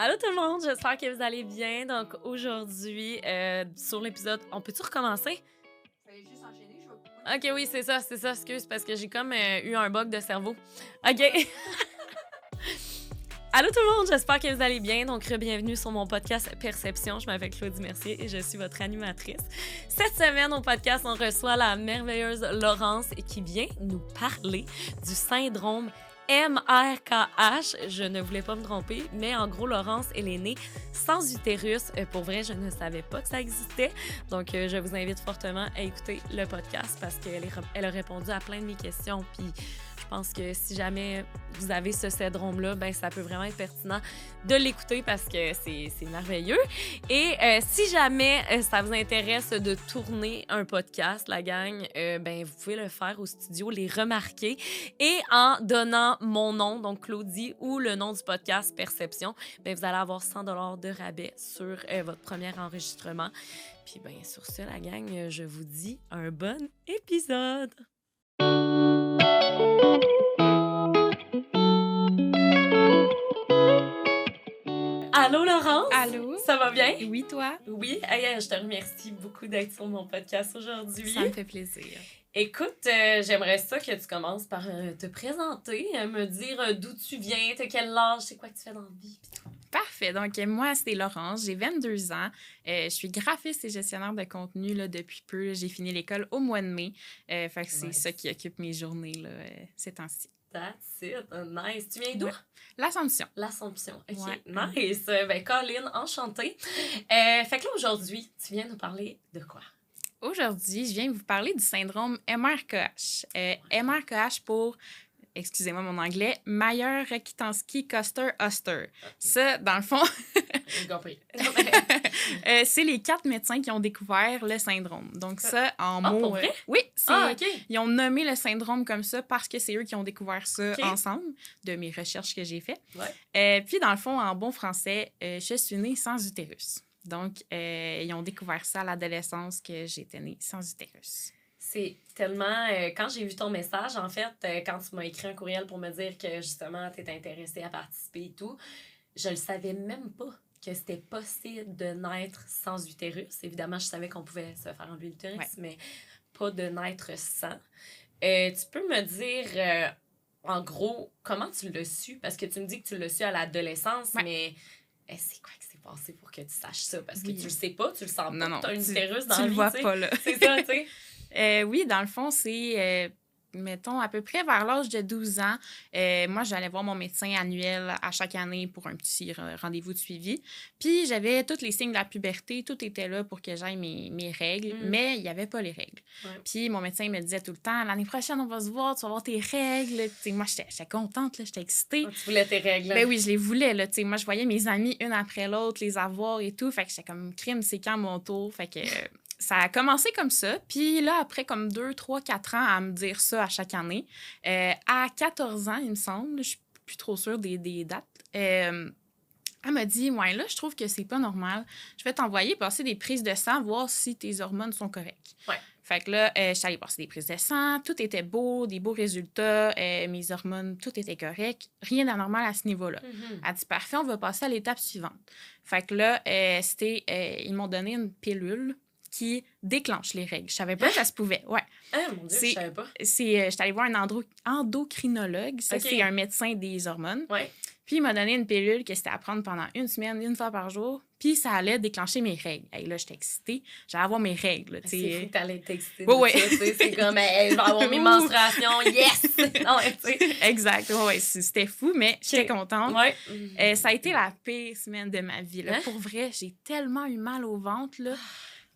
Allô tout le monde, j'espère que vous allez bien. Donc aujourd'hui, sur l'épisode, on peut-tu recommencer? Fallait juste enchaîner, je vais couper. Ok, oui, c'est ça, excuse, parce que j'ai comme eu un bug de cerveau. Ok. Allô tout le monde, j'espère que vous allez bien. Donc, bienvenue sur mon podcast Perception. Je m'appelle Claudie Mercier et je suis votre animatrice. Cette semaine, au podcast, on reçoit la merveilleuse Laurence qui vient nous parler du syndrome MRKH. Je ne voulais pas me tromper, mais en gros, Laurence, elle est née sans utérus. Pour vrai, je ne savais pas que ça existait. Donc, je vous invite fortement à écouter le podcast parce qu'elle a répondu à plein de mes questions. Puis, je pense que si jamais vous avez ce syndrome-là, ben ça peut vraiment être pertinent de l'écouter parce que c'est merveilleux. Et si jamais ça vous intéresse de tourner un podcast, la gang, ben vous pouvez le faire au studio, les remarquer. Et en donnant mon nom, donc Claudie, ou le nom du podcast Perception, ben vous allez avoir 100 $ de rabais sur votre premier enregistrement. Puis ben sur ce, la gang, je vous dis un bon épisode! Allô Laurence? Allô? Ça va bien? Oui, toi? Oui, hey, je te remercie beaucoup d'être sur mon podcast aujourd'hui. Ça me fait plaisir. Écoute, j'aimerais ça que tu commences par te présenter, me dire d'où tu viens, de quel âge, c'est quoi que tu fais dans la vie, pis tout. Parfait. Donc, moi, c'est Laurence. J'ai 22 ans. Je suis graphiste et gestionnaire de contenu là, depuis peu. J'ai fini l'école au mois de mai. Fait que c'est ça qui occupe mes journées là, ces temps-ci. That's it, nice. Tu viens d'où? Ouais. L'Assomption. L'Assomption, ok, Ouais. nice. Ben, Colin, enchantée. Fait que là, aujourd'hui, tu viens nous parler de quoi? Aujourd'hui, je viens vous parler du syndrome MRKH. MRKH pour, excusez-moi mon anglais, Mayer-Rokitansky-Kuster-Oster. Ça, dans le fond, J'ai compris. c'est les 4 médecins qui ont découvert le syndrome. Donc ça, en mots... pour vrai? oui, OK. Ils ont nommé le syndrome comme ça parce que c'est eux qui ont découvert ça OK. ensemble, de mes recherches que j'ai faites. Ouais. Puis dans le fond, en bon français, je suis née sans utérus. Donc, ils ont découvert ça à l'adolescence que j'étais née sans utérus. C'est tellement... quand j'ai vu ton message, en fait, quand tu m'as écrit un courriel pour me dire que, justement, tu étais intéressée à participer et tout, je le savais même pas que c'était possible de naître sans utérus. Évidemment, je savais qu'on pouvait se faire enlever l'utérus, mais pas de naître sans. Tu peux me dire, en gros, comment tu l'as su? Parce que tu me dis que tu l'as su à l'adolescence, mais c'est quoi qui s'est passé pour que tu saches ça? Parce que tu le sais pas, tu le sens pas, non, tu as un utérus dans tu la le vie, vois t'sais. pas, là. C'est ça, tu sais. Oui, dans le fond, c'est, mettons, à peu près vers l'âge de 12 ans. Moi, j'allais voir mon médecin annuel à chaque année pour un petit rendez-vous de suivi. Puis, j'avais tous les signes de la puberté. Tout était là pour que j'aille mes règles, mais il n'y avait pas les règles. Ouais. Puis, mon médecin me disait tout le temps, l'année prochaine, on va se voir, tu vas avoir tes règles. T'sais, moi, j'étais contente, là, j'étais excitée. Tu voulais tes règles. Ben oui, je les voulais. Là, moi, je voyais mes amis une après l'autre les avoir et tout. Fait que j'étais comme, crime, c'est quand mon tour? Fait que... ça a commencé comme ça. Puis là, après comme 2, 3, 4 ans à me dire ça à chaque année, à 14 ans, il me semble, je suis plus trop sûre des dates, elle m'a dit, ouais, là, je trouve que c'est pas normal. Je vais t'envoyer passer des prises de sang, voir si tes hormones sont correctes. Ouais. Fait que là, je suis allée passer des prises de sang, tout était beau, des beaux résultats, mes hormones, tout était correct, rien d'anormal à ce niveau-là. Mm-hmm. Elle dit, parfait, on va passer à l'étape suivante. Fait que là, ils m'ont donné une pilule qui déclenche les règles. Je savais pas que ça se pouvait. Ouais. Ah, mon Dieu, je savais pas. Je suis allée voir un endocrinologue. Ça, Okay. c'est un médecin des hormones. Ouais. Puis, il m'a donné une pilule que c'était à prendre pendant une semaine, une fois par jour. Puis, ça allait déclencher mes règles. Et là, j'étais excitée. J'allais avoir mes règles. C'est fou que t'allais être excitée. Oui. C'est comme, je vais avoir mes menstruations. Yes! Non, exact. Oui, c'était fou, mais j'étais contente. Ouais. Ça a été la pire semaine de ma vie. Là. Hein? Pour vrai, j'ai tellement eu mal au ventre. Là.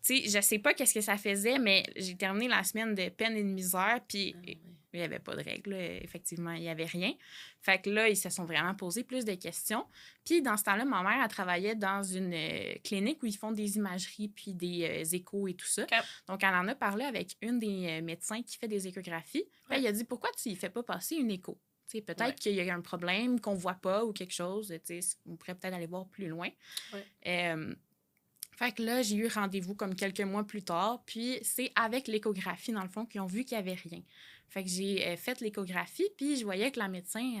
Je sais pas qu'est-ce que ça faisait, mais j'ai terminé la semaine de peine et de misère, puis il n'y avait pas de règles. Effectivement, il n'y avait rien. Fait que là, ils se sont vraiment posé plus de questions. Puis dans ce temps-là, ma mère, elle travaillait dans une clinique où ils font des imageries puis des échos et tout ça. Okay. Donc, elle en a parlé avec une des médecins qui fait des échographies. Puis elle a dit, pourquoi tu ne fais pas passer une écho? Peut-être qu'il y a un problème qu'on ne voit pas ou quelque chose. On pourrait peut-être aller voir plus loin. Fait que là, j'ai eu rendez-vous comme quelques mois plus tard, puis c'est avec l'échographie, dans le fond, qu'ils ont vu qu'il n'y avait rien. Fait que j'ai fait l'échographie, puis je voyais que la médecin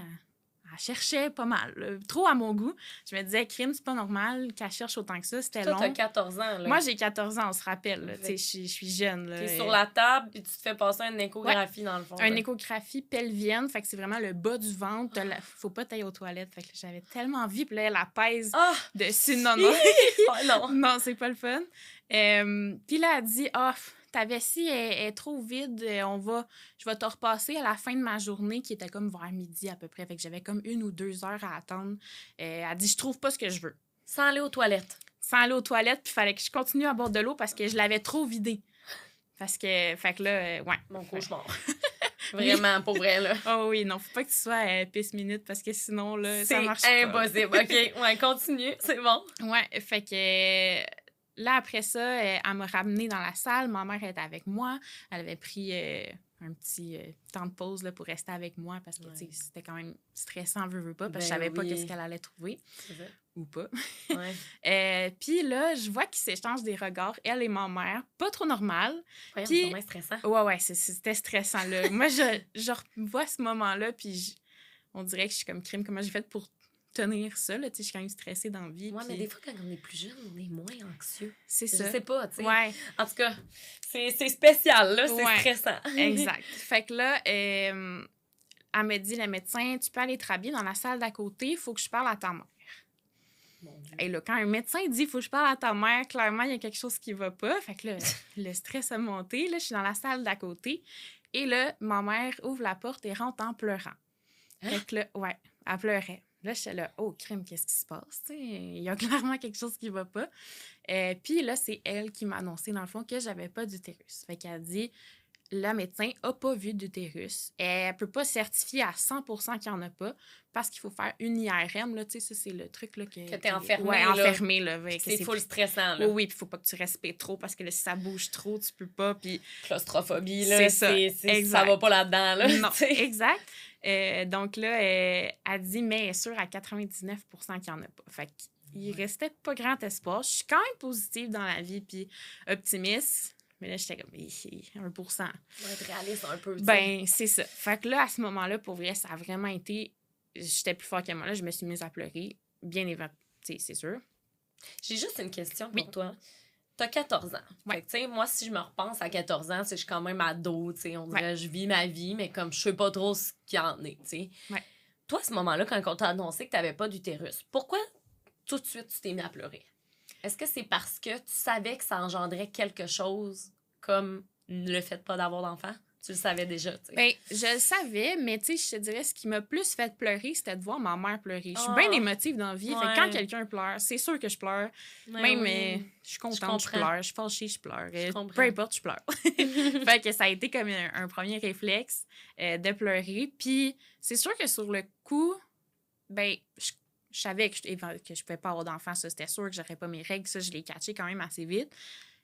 elle cherchait pas mal, là, trop à mon goût. Je me disais, crime, c'est pas normal qu'elle cherche autant que ça, c'était Toi, long. t'as 14 ans, là. Moi, j'ai 14 ans, on se rappelle, là, tu sais, je suis jeune. Là, T'es sur la table, puis tu te fais passer une échographie, dans le fond. Une échographie pelvienne, fait que c'est vraiment le bas du ventre. Faut pas tailler aux toilettes. Fait que j'avais tellement envie, puis là, elle pèse dessus. Non, non. Oh, non. Non, c'est pas le fun. Puis là, elle dit, ta vessie est trop vide, je vais te repasser à la fin de ma journée, qui était comme vers midi à peu près. Fait que j'avais comme 1 ou 2 heures à attendre. Elle dit, je trouve pas ce que je veux. Sans aller aux toilettes. Sans aller aux toilettes, puis il fallait que je continue à boire de l'eau parce que je l'avais trop vidée. Fait que là, ouais. Mon cauchemar. Vraiment, pour vrai, là. Oh oui, non, faut pas que tu sois pisse minute parce que sinon, là, ça marche pas. C'est impossible. OK, ouais, continue, c'est bon. Ouais, fait que là, après ça, elle m'a ramenée dans la salle. Ma mère était avec moi. Elle avait pris un petit temps de pause là, pour rester avec moi parce que c'était quand même stressant, veux pas, parce que je savais pas qu'est-ce qu'elle allait trouver. Ou pas. Ouais. Puis là, je vois qu'ils s'échangent des regards, elle et ma mère, pas trop normal. Ouais, puis c'est stressant. Ouais, c'était stressant. Là. Moi, je revois ce moment-là, puis on dirait que je suis comme crime. Comment j'ai fait pour tenir ça? Là? Je suis quand même stressée dans la vie. Ouais, puis... mais des fois, quand on est plus jeune, on est moins anxieux. C'est ça. Je sais pas, tu sais. Ouais. En tout cas, c'est spécial, là. C'est stressant. Exact. Fait que là, elle me dit, le médecin, tu peux aller te rhabiller dans la salle d'à côté, il faut que je parle à ta mère. Et là, quand un médecin dit « faut que je parle à ta mère », clairement, il y a quelque chose qui va pas. Fait que là, le stress a monté. Là, je suis dans la salle d'à côté. Et là, ma mère ouvre la porte et rentre en pleurant. Hein? Fait que là, ouais, elle pleurait. Là, j'étais là « oh, crime, qu'est-ce qui se passe? » Il y a clairement quelque chose qui va pas. Puis là, c'est elle qui m'a annoncé, dans le fond, que j'avais pas d'utérus. Fait qu'elle dit « le médecin n'a pas vu d'utérus. Elle ne peut pas certifier à 100% qu'il n'y en a pas parce qu'il faut faire une IRM. Là, ça, c'est le truc là, que t'es enfermé. Ouais, enfermé. Là, c'est full stressant. Là. Oui, puis il ne faut pas que tu respires trop parce que là, si ça bouge trop, tu peux pas. Puis... claustrophobie, là, ça va pas là-dedans. Là, non, exact. Donc là, elle dit, mais elle est sûre à 99% qu'il n'y en a pas. Fait qu'il restait pas grand espoir. Je suis quand même positive dans la vie puis optimiste. Mais là, j'étais comme 1%. Pour être réaliste un peu. Ben, c'est ça. Fait que là, à ce moment-là, pour vrai, ça a vraiment été... J'étais plus fort que moi. Là, je me suis mise à pleurer. Bien évidemment, c'est sûr. J'ai juste une question pour toi. T'as 14 ans. Ouais. Fait que, tu sais, moi, si je me repense à 14 ans, je suis quand même ado, tu sais. On dirait je vis ma vie, mais comme je sais pas trop ce qu'il y en est, tu sais. Ouais. Toi, à ce moment-là, quand on t'a annoncé que t'avais pas d'utérus, pourquoi tout de suite tu t'es mis à pleurer? Est-ce que c'est parce que tu savais que ça engendrait quelque chose comme le fait de pas d'avoir d'enfant? Tu le savais déjà, tu sais. Ben, je le savais, mais tu sais, je te dirais, ce qui m'a plus fait pleurer, c'était de voir ma mère pleurer. Je suis bien émotive dans la vie. Fait que quand quelqu'un pleure, c'est sûr que je pleure. Même, je suis contente, je pleure. Je suis fâchée, je pleure. Peu importe, je pleure. Fait que ça a été comme un premier réflexe de pleurer. Puis c'est sûr que sur le coup, ben, je savais que je pouvais pas avoir d'enfant, ça, c'était sûr que j'aurais pas mes règles, ça, je l'ai catché quand même assez vite.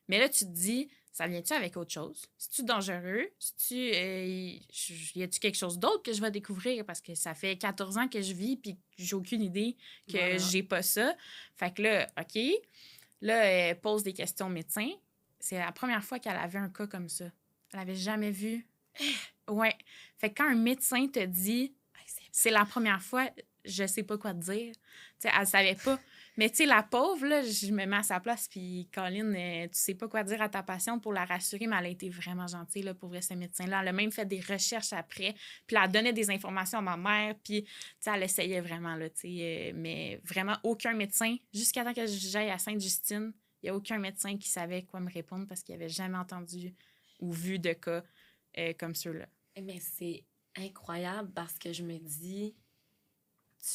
Mais là, tu te dis, ça vient-tu avec autre chose? C'est-tu dangereux? Y a-tu quelque chose d'autre que je vais découvrir? Parce que ça fait 14 ans que je vis puis j'ai aucune idée que j'ai pas ça. Fait que là, OK. Là, elle pose des questions au médecin. C'est la première fois qu'elle avait un cas comme ça. Elle avait jamais vu. Ouais. Fait que quand un médecin te dit, c'est la première fois, je sais pas quoi te dire. Tu sais, elle savait pas. Mais tu sais, la pauvre, là, je me mets à sa place, puis Colline, tu sais pas quoi dire à ta patiente pour la rassurer, mais elle a été vraiment gentille, là, pour vrai, ce médecin-là. Elle a même fait des recherches après, puis elle donnait des informations à ma mère, puis, tu sais, elle essayait vraiment, là, tu sais, mais vraiment aucun médecin, jusqu'à temps que j'aille à Sainte-Justine, il n'y a aucun médecin qui savait quoi me répondre parce qu'il n'avait jamais entendu ou vu de cas comme ceux-là. Mais c'est incroyable parce que je me dis,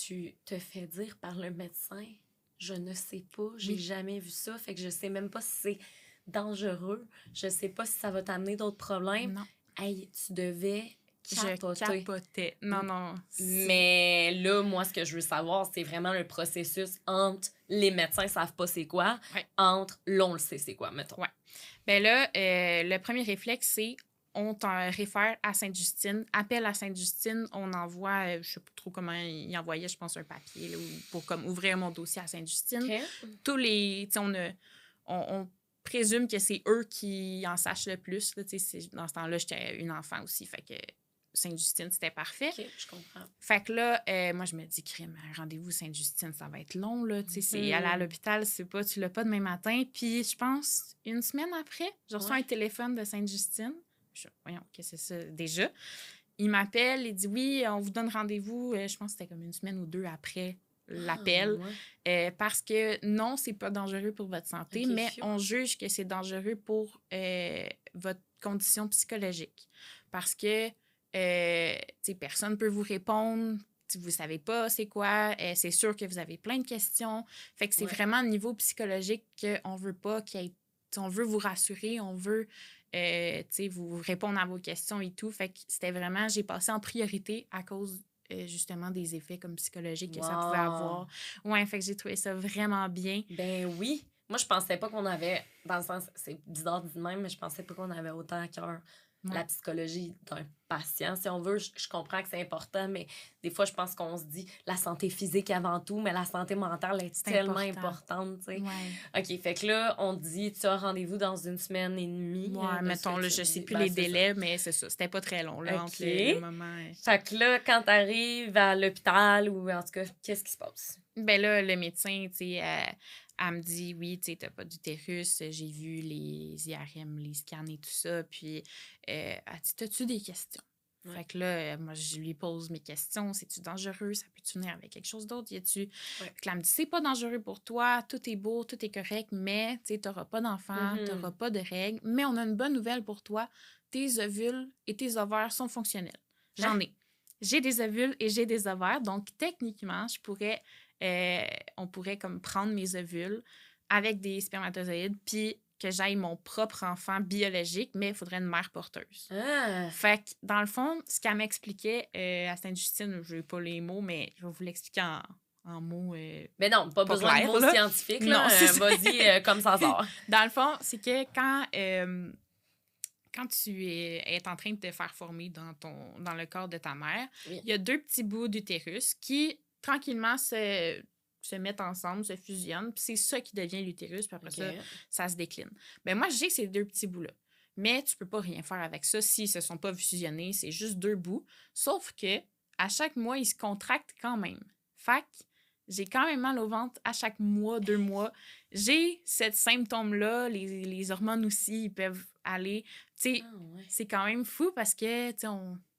tu te fais dire par le médecin, je ne sais pas, j'ai jamais vu ça, fait que je sais même pas si c'est dangereux, je sais pas si ça va t'amener d'autres problèmes. Non. Hey, tu devais capoter. Je capotais. Non. Mais là, moi, ce que je veux savoir, c'est vraiment le processus entre les médecins savent pas c'est quoi, entre l'on le sait c'est quoi, mettons. Ouais. Ben là, le premier réflexe, c'est on t'en réfère à Sainte-Justine. Appel à Sainte-Justine, on envoie, je sais pas trop comment il envoyait, je pense, un papier là, pour comme ouvrir mon dossier à Sainte-Justine. Okay. Tous les, on présume que c'est eux qui en sachent le plus. Là, dans ce temps-là, j'étais une enfant aussi, fait que Sainte-Justine, c'était parfait. OK, je comprends. Fait que là, moi, je me dis, crime, un rendez-vous Sainte-Justine, ça va être long, là. Tu sais, c'est aller à l'hôpital, c'est pas, tu l'as pas demain matin. Puis, je pense, une semaine après, je reçois un téléphone de Sainte-Justine. Voyons, qu'est-ce que c'est ça, déjà? Il m'appelle, il dit, oui, on vous donne rendez-vous. Je pense que c'était comme une semaine ou 2 après l'appel. Parce que non, c'est pas dangereux pour votre santé, mais on juge que c'est dangereux pour votre condition psychologique. Parce que personne ne peut vous répondre. Vous ne savez pas c'est quoi. C'est sûr que vous avez plein de questions. Fait que c'est vraiment au niveau psychologique qu'on veut pas qu'il y ait... On veut vous rassurer, on veut vous répondre à vos questions et tout. Fait que c'était vraiment... J'ai passé en priorité à cause justement des effets comme psychologiques que ça pouvait avoir. Ouais, fait que j'ai trouvé ça vraiment bien. Ben oui. Moi, je pensais pas qu'on avait... Dans le sens, c'est bizarre de même, mais je pensais pas qu'on avait autant à cœur la psychologie d'un patient. Si on veut, je comprends que c'est important, mais des fois, je pense qu'on se dit la santé physique avant tout, mais la santé mentale est tellement importante, tu sais. OK, fait que là, on dit, tu as rendez-vous dans une semaine et demie. Ouais, mettons, là, je sais plus les délais, mais c'est ça. C'était pas très long, là, entre le moment... Fait que là, quand t'arrives à l'hôpital, ou en tout cas, qu'est-ce qui se passe? Ben là, le médecin, tu sais... elle me dit, oui, tu sais, t'as pas d'utérus, j'ai vu les IRM, les scans et tout ça. Puis, elle dit, t'as-tu des questions? Fait que là, moi, je lui pose mes questions. C'est-tu dangereux? Ça peut-tu venir avec quelque chose d'autre? Fait que là, elle me dit, c'est pas dangereux pour toi, tout est beau, tout est correct, mais, tu sais, t'auras pas d'enfant, t'auras pas de règles. Mais on a une bonne nouvelle pour toi. Tes ovules et tes ovaires sont fonctionnels. J'en ai. J'ai des ovules et j'ai des ovaires. Donc, techniquement, on pourrait comme prendre mes ovules avec des spermatozoïdes puis que j'aille mon propre enfant biologique, mais il faudrait une mère porteuse. Fait que, dans le fond, ce qu'elle m'expliquait à Sainte-Justine, je n'ai pas les mots, mais je vais vous l'expliquer en mots mais non, pas besoin de mots scientifiques. Là. Vas-y, comme ça sort. Dans le fond, c'est que quand tu es en train de te faire former dans le corps de ta mère, il y a 2 petits bouts d'utérus qui tranquillement se mettent ensemble, se fusionnent, puis c'est ça qui devient l'utérus, puis après ça se décline. Ben moi, j'ai ces 2 petits bouts-là. Mais tu peux pas rien faire avec ça s'ils se sont pas fusionnés, c'est juste 2 bouts. Sauf que à chaque mois, ils se contractent quand même. Fait que j'ai quand même mal au ventre à chaque mois, 2 mois. J'ai ce symptôme-là, les hormones aussi, ils peuvent aller... Tu sais, c'est quand même fou parce que, tu sais,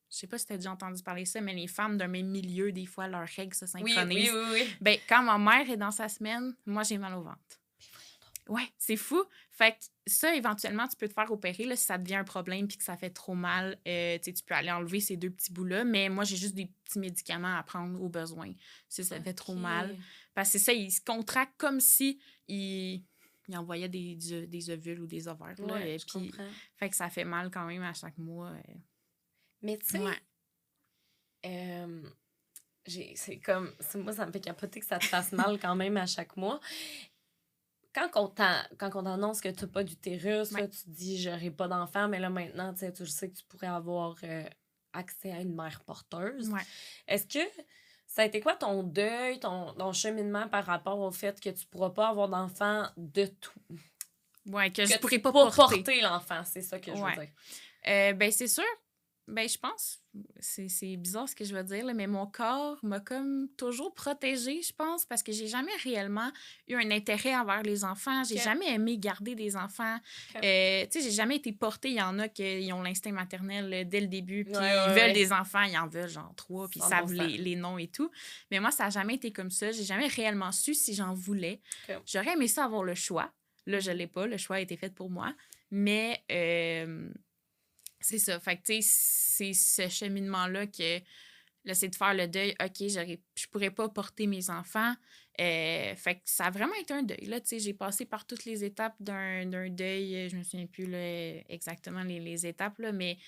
je sais pas si tu as déjà entendu parler de ça, mais les femmes d'un même milieu, des fois, leurs règles se synchronisent. Oui. Ben, quand ma mère est dans sa semaine, moi, j'ai mal au ventre. Ouais, c'est fou. Fait que ça, éventuellement, tu peux te faire opérer là, si ça devient un problème puis que ça fait trop mal. Tu peux aller enlever ces 2 petits bouts-là, mais moi, j'ai juste des petits médicaments à prendre au besoin si ça fait trop mal. Parce que c'est ça, ils se contractent comme si ils envoyaient des ovules ou des ovaires. Là, je comprends. Fait que ça fait mal quand même à chaque mois. Mais tu sais, moi, ça me fait capoter que ça te fasse mal quand même à chaque mois. Quand on t'annonce que tu n'as pas d'utérus, là, tu te dis, j'aurai pas d'enfant, mais là, maintenant, tu sais que tu pourrais avoir accès à une mère porteuse. Est-ce que ça a été quoi ton deuil, ton cheminement par rapport au fait que tu ne pourras pas avoir d'enfant de tout? Oui, que je ne pourrais pas porter l'enfant, c'est ça que je veux dire. Ben, c'est sûr. Ben, je pense, c'est bizarre ce que je veux dire, là, mais mon corps m'a comme toujours protégée, je pense, parce que j'ai jamais réellement eu un intérêt envers les enfants. J'ai jamais aimé garder des enfants. Tu sais, j'ai jamais été portée. Il y en a qui ont l'instinct maternel dès le début, puis ils veulent des enfants, ils en veulent genre 3, puis ils savent les noms et tout. Mais moi, ça n'a jamais été comme ça. J'ai jamais réellement su si j'en voulais. J'aurais aimé ça avoir le choix. Là, je l'ai pas. Le choix a été fait pour moi. Mais... c'est ça. Fait que, tu sais, c'est ce cheminement-là que, là, c'est de faire le deuil. OK, je pourrais pas porter mes enfants. Fait que ça a vraiment été un deuil, là. Tu sais, j'ai passé par toutes les étapes d'un deuil. Je me souviens plus, là, exactement les étapes, là, mais,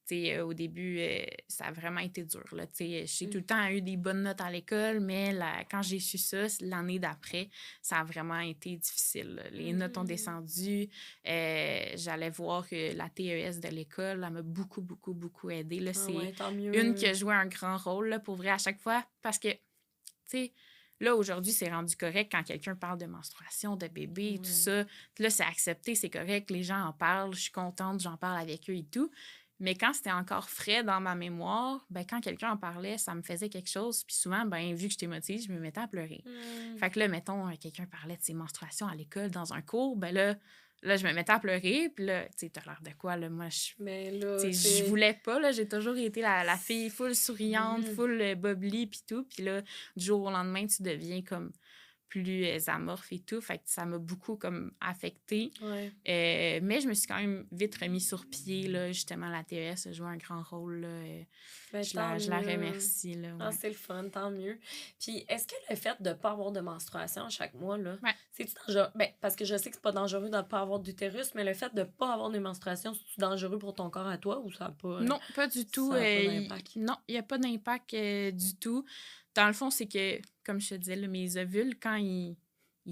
tu sais, au début, ça a vraiment été dur, là. Tu sais, j'ai tout le temps eu des bonnes notes à l'école, mais quand j'ai su ça, l'année d'après, ça a vraiment été difficile, là. Les notes ont descendu. J'allais voir la TES de l'école. Elle m'a beaucoup, beaucoup, beaucoup aidée, là. C'est une qui a joué un grand rôle, là, pour vrai, à chaque fois, parce que, tu sais, là, aujourd'hui, c'est rendu correct quand quelqu'un parle de menstruation, de bébé et tout ça. Là, c'est accepté, c'est correct, les gens en parlent, je suis contente, j'en parle avec eux et tout. Mais quand c'était encore frais dans ma mémoire, ben quand quelqu'un en parlait, ça me faisait quelque chose. Puis souvent, ben vu que j'étais émotive, je me mettais à pleurer. Fait que là, mettons, quelqu'un parlait de ses menstruations à l'école dans un cours, ben là, je me mettais à pleurer. Puis là, tu sais, t'as l'air de quoi, là? Moi, Mais là, tu sais, je voulais pas, là. J'ai toujours été la fille full souriante, Mhm. full bubbly, puis tout. Puis là, du jour au lendemain, tu deviens comme plus amorphe et tout. Fait que ça m'a beaucoup comme affectée. Ouais. Mais je me suis quand même vite remis sur pied, là. Justement, la TES a joué un grand rôle, là. Ben, Je tant la mieux. remercie, là. Ah, Ouais. c'est le fun, tant mieux. Puis, est-ce que le fait de ne pas avoir de menstruation chaque mois, là, Ouais. c'est-tu dangereux? Ben, parce que je sais que c'est pas dangereux de ne pas avoir d'utérus, mais le fait de ne pas avoir de menstruation, c'est-tu dangereux pour ton corps à toi ou ça n'a pas, Non, pas du tout. ça a pas d'impact? Non, il n'y a pas d'impact du tout. Dans le fond, c'est que, comme je te disais, là, mes ovules, quand ils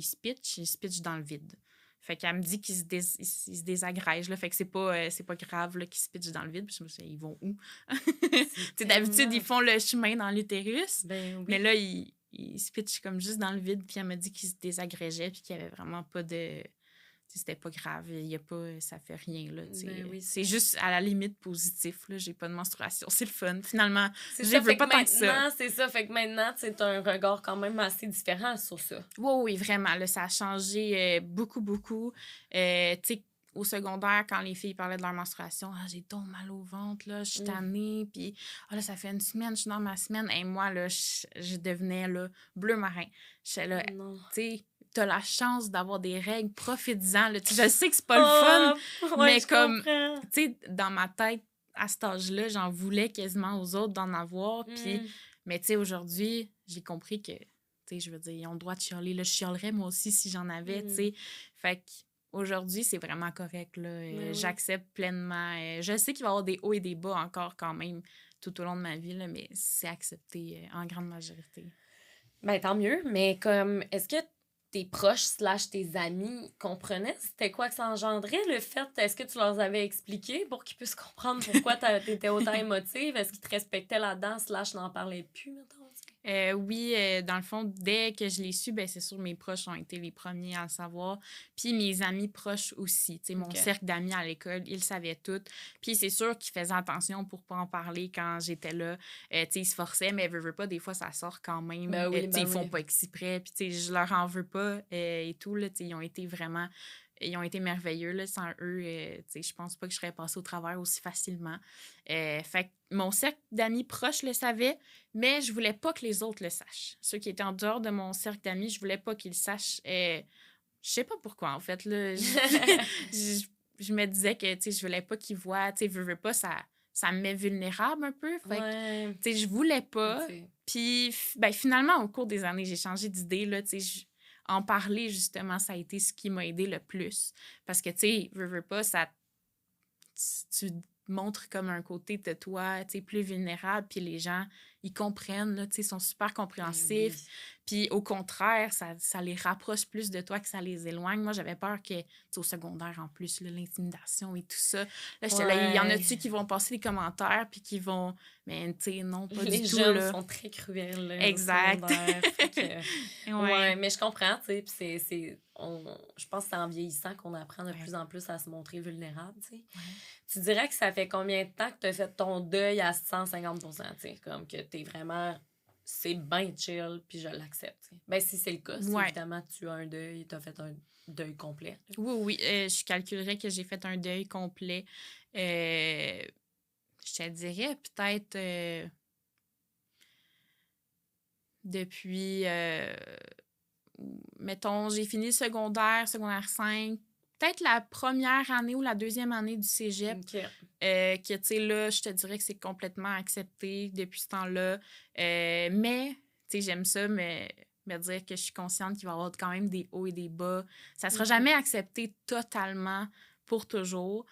se pitchent dans le vide. Fait qu'elle me dit qu'ils ils se désagrègent, là. Fait que c'est pas grave, là, qu'ils se pitchent dans le vide. Puis je me suis dit, ils vont où? T'sais, d'habitude, tellement- ils font le chemin dans l'utérus. Ben oui. Mais là, ils se pitchent comme juste dans le vide. Puis elle m'a dit qu'ils se désagrégeaient. Puis qu'il n'y avait vraiment pas de... C'était pas grave, il y a pas, ça fait rien, là, Ben oui, c'est juste à la limite positif, là, j'ai pas de menstruation, c'est le fun. Finalement, c'est je ça, veux fait pas que tant que ça. maintenant, c'est ça, fait que maintenant, tu as un regard quand même assez différent sur ça. Oui, oui, vraiment, là, ça a changé beaucoup, beaucoup. Tu sais, au secondaire, quand les filles parlaient de leur menstruation, « Ah, j'ai donc mal au ventre, là, je suis tannée, puis ah, là, ça fait une semaine, je suis dans ma semaine. » Et moi, là, je devenais, là, bleu marin. J'étais là, Non. tu sais, t'as la chance d'avoir des règles, profites-en, là. Je sais que c'est pas le fun, Ouais, mais je comme, comprends. tu sais, dans ma tête, à cet âge-là, j'en voulais quasiment aux autres d'en avoir, puis, mais tu sais, aujourd'hui, j'ai compris que, tu sais, je veux dire, ils ont le droit de chialer, là, je chialerais moi aussi si j'en avais, tu sais. Fait que aujourd'hui, c'est vraiment correct, là. Oui. J'accepte pleinement. Je sais qu'il va y avoir des hauts et des bas encore quand même tout au long de ma vie, là, mais c'est accepté en grande majorité. Ben, tant mieux, mais comme, est-ce que tes proches / tes amis comprenaient c'était quoi que ça engendrait, le fait? Est-ce que tu leur avais expliqué pour qu'ils puissent comprendre pourquoi t'étais autant émotive? Est-ce qu'ils te respectaient là-dedans / n'en parlaient plus, mettons? Oui, dans le fond, dès que je l'ai su, ben c'est sûr, mes proches ont été les premiers à le savoir. Puis mes amis proches aussi. Tu sais, mon cercle d'amis à l'école, ils le savaient tout. Puis c'est sûr qu'ils faisaient attention pour pas en parler quand j'étais là. Tu sais, ils se forçaient, mais veux pas, des fois, ça sort quand même. Ben oui, tu sais, ils font pas exprès. Puis tu sais, je leur en veux pas et tout. Là, tu sais, ils ont été vraiment... Ils ont été merveilleux. Là, sans eux, tu sais, je pense pas que je serais passée au travers aussi facilement. Fait que mon cercle d'amis proches le savait, mais je voulais pas que les autres le sachent. Ceux qui étaient en dehors de mon cercle d'amis, je voulais pas qu'ils le sachent. Je sais pas pourquoi, en fait. Là. Je me disais que, tu sais, je voulais pas qu'ils voient, tu sais, veux pas, ça me met vulnérable un peu. Fait que, tu sais, je voulais pas. Puis, ben, finalement, au cours des années, j'ai changé d'idée, là, tu sais, en parler, justement, ça a été ce qui m'a aidé le plus. Parce que, tu sais, veux pas, ça... Tu montres comme un côté de toi, tu sais, plus vulnérable, puis les gens, ils comprennent, là, tu sais, ils sont super compréhensifs. Puis au contraire, ça les rapproche plus de toi que ça les éloigne. Moi, j'avais peur que, tu sais, au secondaire, en plus, là, l'intimidation et tout ça. Là, j'étais là, il y en a-tu qui vont passer des commentaires, puis qui vont... Mais, tu sais, non, pas du tout, Les jeunes là. sont très cruels, là, exact. Ouais, mais je comprends, tu sais, puis je pense que c'est en vieillissant qu'on apprend de plus en plus à se montrer vulnérable, tu sais. Tu dirais que ça fait combien de temps que tu as fait ton deuil à 150%, tu sais, comme que t'es vraiment... C'est bien chill, puis je l'accepte, tu sais. Ben, si c'est le cas, si évidemment tu as un deuil, tu as fait un deuil complet. Oui, je calculerais que j'ai fait un deuil complet. Je te dirais peut-être depuis... mettons, j'ai fini le secondaire 5, peut-être la première année ou la deuxième année du cégep, que, tu sais, là, je te dirais que c'est complètement accepté depuis ce temps-là. Mais, tu sais, j'aime ça, mais me dire que je suis consciente qu'il va y avoir quand même des hauts et des bas. Ça sera jamais accepté totalement pour toujours,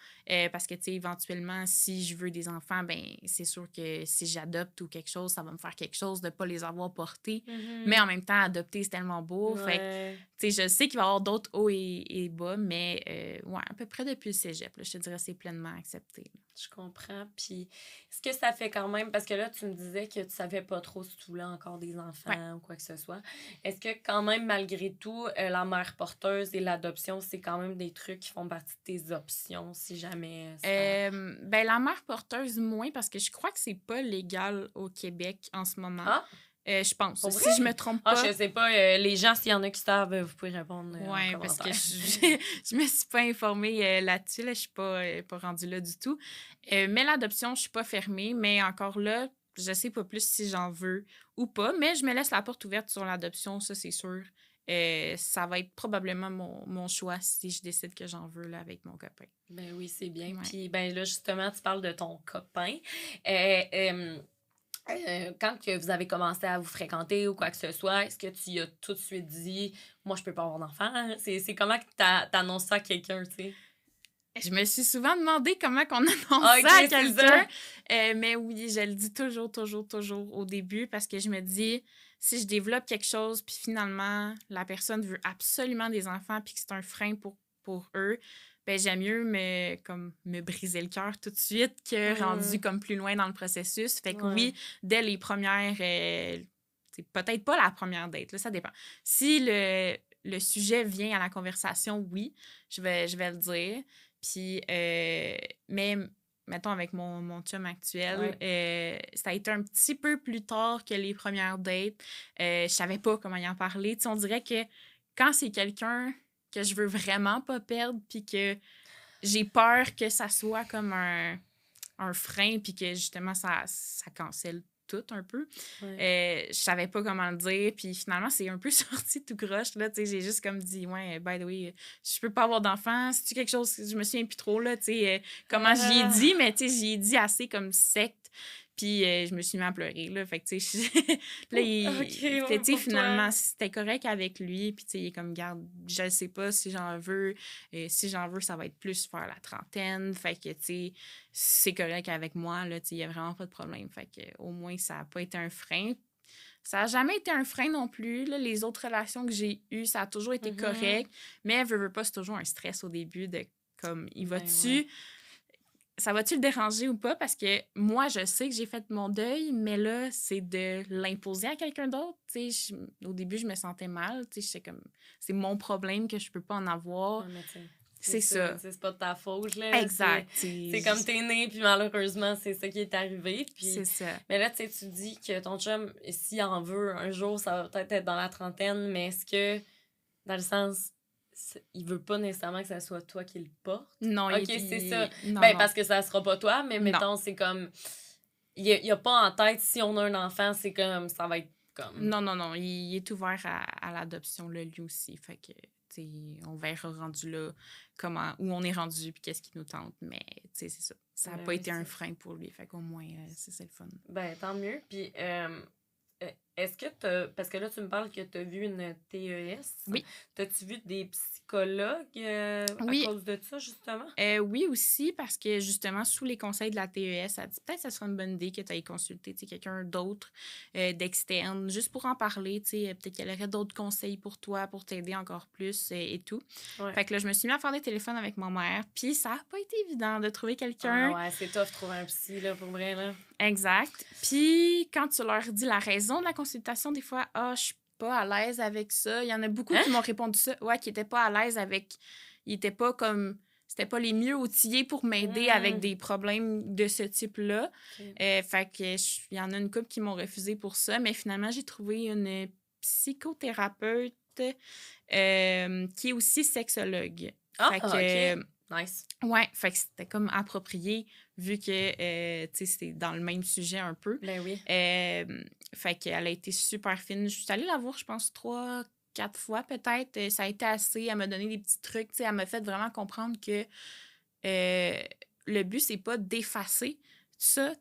parce que, tu sais, éventuellement, si je veux des enfants, ben c'est sûr que si j'adopte ou quelque chose, ça va me faire quelque chose de pas les avoir portés. Mais en même temps, adopter, c'est tellement beau. Fait que, tu sais, je sais qu'il va y avoir d'autres hauts et bas, mais, ouais, à peu près depuis le cégep, là, je te dirais, c'est pleinement accepté. Je comprends. Puis, est-ce que ça fait quand même, parce que là, tu me disais que tu savais pas trop si tu voulais encore des enfants ou quoi que ce soit. Est-ce que quand même, malgré tout, la mère porteuse et l'adoption, c'est quand même des trucs qui font partie de tes options si jamais ça... Ben, la mère porteuse, moins, parce que je crois que c'est pas légal au Québec en ce moment. Ah, Je pense. pour vrai? Si je me trompe Ah, pas. je sais pas. Les gens, s'il y en a qui savent, vous pouvez répondre en Ouais, parce que commentaire. je me suis pas informée là-dessus. Là, je suis pas rendue là du tout. Mais l'adoption, je suis pas fermée. Mais encore là, je sais pas plus si j'en veux ou pas. Mais je me laisse la porte ouverte sur l'adoption, ça, c'est sûr. Ça va être probablement mon choix si je décide que j'en veux là, avec mon copain. Ben oui, c'est bien. Ouais. Puis, ben là, justement, tu parles de ton copain. Quand que vous avez commencé à vous fréquenter ou quoi que ce soit, est-ce que tu as tout de suite dit « Moi, je peux pas avoir d'enfant? » C'est comment que t'annonces ça à quelqu'un, tu sais? Je me suis souvent demandé comment qu'on annonce Ok, ça à c'est quelqu'un. Mais oui, je le dis toujours au début parce que je me dis, si je développe quelque chose puis finalement, la personne veut absolument des enfants puis que c'est un frein pour eux, ben j'aime mieux me briser le cœur tout de suite que rendu comme plus loin dans le processus. Fait que Ouais. oui, dès les premières... c'est peut-être pas la première date, là, ça dépend. Si le sujet vient à la conversation, oui, je vais le dire. Puis, mais mettons avec mon chum actuel, ça a été un petit peu plus tard que les premières dates. Je savais pas comment y en parler. Tu sais, on dirait que quand c'est quelqu'un que je veux vraiment pas perdre, puis que j'ai peur que ça soit comme un frein, puis que justement ça cancelle tout un peu. Je savais pas comment le dire, puis finalement, c'est un peu sorti tout croche, là, tu sais, j'ai juste comme dit, ouais, by the way, je peux pas avoir d'enfant, c'est-tu quelque chose, je me souviens plus trop, là, tu sais, comment j'y ai dit, mais tu sais, j'y ai dit assez comme sec, puis je me suis mis à pleurer, là, fait que, tu sais, là, tu sais, finalement, c'était correct avec lui, puis tu sais, il est comme, garde, je sais pas si j'en veux, si j'en veux, ça va être plus vers la trentaine, fait que, tu sais, c'est correct avec moi, là, tu sais, il y a vraiment pas de problème, fait que, au moins, ça a pas été un frein. Ça n'a jamais été un frein non plus. Là. Les autres relations que j'ai eues, ça a toujours été correct. Mais veux pas, c'est toujours un stress au début de comme, ça va-tu le déranger ou pas? Parce que moi, je sais que j'ai fait mon deuil, mais là, c'est de l'imposer à quelqu'un d'autre. Au début, je me sentais mal. J'étais comme, c'est mon problème que je peux pas en avoir. C'est ça. C'est pas de ta faute, là. Exact. C'est comme t'es né, puis malheureusement, c'est ça qui est arrivé. Puis... C'est ça. Mais là, tu dis que ton chum, s'il en veut un jour, ça va peut-être être dans la trentaine, mais est-ce que, dans le sens, il veut pas nécessairement que ça soit toi qui le porte? Non, c'est ça. Non, ben, non. parce que ça sera pas toi, mais mettons, c'est comme... Il y a pas en tête, si on a un enfant, c'est comme... Ça va être comme... Non. Il est ouvert à l'adoption, là, lui aussi. Fait que... on verra rendu là où on est rendu puis qu'est-ce qui nous tente. Mais c'est ça. Ça n'a pas été un frein pour lui. Fait qu'au moins, c'est le fun. Ben, tant mieux. Puis, est-ce que parce que là, tu me parles que tu as vu une TES. Oui. T'as-tu vu des psychologues à cause de ça, justement? Oui, aussi, parce que justement, sous les conseils de la TES, ça dit peut-être que ça serait une bonne idée que tu ailles consulter quelqu'un d'autre, d'externe, juste pour en parler. Peut-être qu'elle aurait d'autres conseils pour toi, pour t'aider encore plus et tout. Ouais. Fait que là, je me suis mis à faire des téléphones avec ma mère, puis ça n'a pas été évident de trouver quelqu'un. Ah ouais, c'est tough de trouver un psy, là, pour vrai, là. Exact. Puis, quand tu leur dis la raison de la consultation, des fois, je suis pas à l'aise avec ça. Il y en a beaucoup qui m'ont répondu ça. Ouais, qui étaient pas à l'aise avec... Ils étaient pas comme... C'était pas les mieux outillés pour m'aider avec des problèmes de ce type-là. Fait que il y en a une couple qui m'ont refusé pour ça. Mais finalement, j'ai trouvé une psychothérapeute qui est aussi sexologue. OK. Nice. Ouais, fait que c'était comme approprié vu que, c'était dans le même sujet un peu. Ben oui. Fait qu'elle a été super fine. Je suis allée la voir, je pense, 3-4 fois peut-être. Ça a été assez. Elle m'a donné des petits trucs. Elle m'a fait vraiment comprendre que le but, c'est pas d'effacer ça.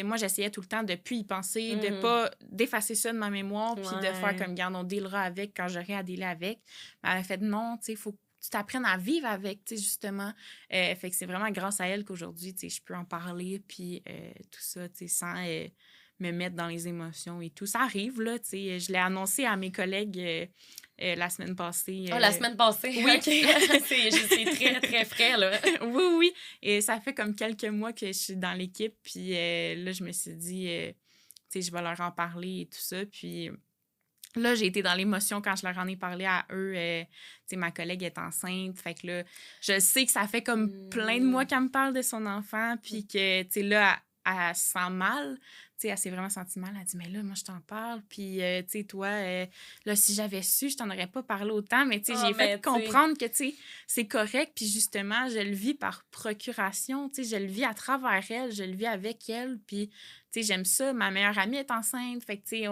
Moi, j'essayais tout le temps de plus y penser, de pas d'effacer ça de ma mémoire puis de faire comme, garde, on dealera avec quand j'aurai à dealer avec. Mais elle a fait non, il faut tu t'apprennes à vivre avec, justement. Fait que c'est vraiment grâce à elle qu'aujourd'hui, je peux en parler, puis tout ça, sans me mettre dans les émotions et tout. Ça arrive, là, je l'ai annoncé à mes collègues la semaine passée. La semaine passée? Oui. OK. C'est très, très frais, là. Oui, oui. Et ça fait comme quelques mois que je suis dans l'équipe. Puis là, je me suis dit, tu sais, je vais leur en parler et tout ça. Puis là, j'ai été dans l'émotion quand je leur en ai parlé à eux. Tu sais, ma collègue est enceinte. Fait que là, je sais que ça fait comme plein de mois qu'elle me parle de son enfant. Puis que, tu sais, là, elle se sent mal. Tu sais, elle s'est vraiment sentie mal. Elle dit, mais là, moi, je t'en parle. Puis, tu sais, toi, là, si j'avais su, je t'en aurais pas parlé autant. Mais, tu sais, j'ai fait comprendre que, tu sais, c'est correct. Puis, justement, je le vis par procuration. Tu sais, je le vis à travers elle. Je le vis avec elle. Puis, tu sais, j'aime ça. Ma meilleure amie est enceinte. Fait que, tu sais,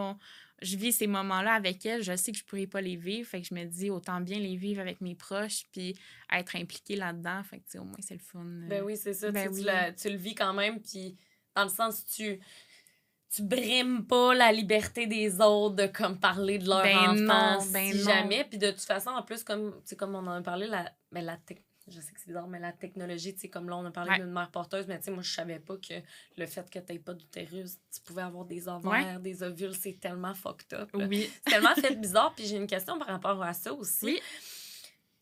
je vis ces moments-là avec elle. Je sais que je pourrais pas les vivre. Fait que je me dis, autant bien les vivre avec mes proches. Puis, être impliquée là-dedans. Fait que, tu sais, au moins, c'est le fun. Ben oui, c'est ça. Ben oui. Tu le vis quand même. Puis, dans le sens, tu brimes pas la liberté des autres de comme parler de leur enfant si jamais. Puis de toute façon, en plus, comme on en a parlé, je sais que c'est bizarre, mais la technologie, tu sais, comme là, on a parlé d'une mère porteuse, mais tu sais, moi, je savais pas que le fait que t'aies pas d'utérus, tu pouvais avoir des ovaires, des ovules, c'est tellement fucked up. Là. Oui. C'est tellement fait bizarre. Puis j'ai une question par rapport à ça aussi. Oui.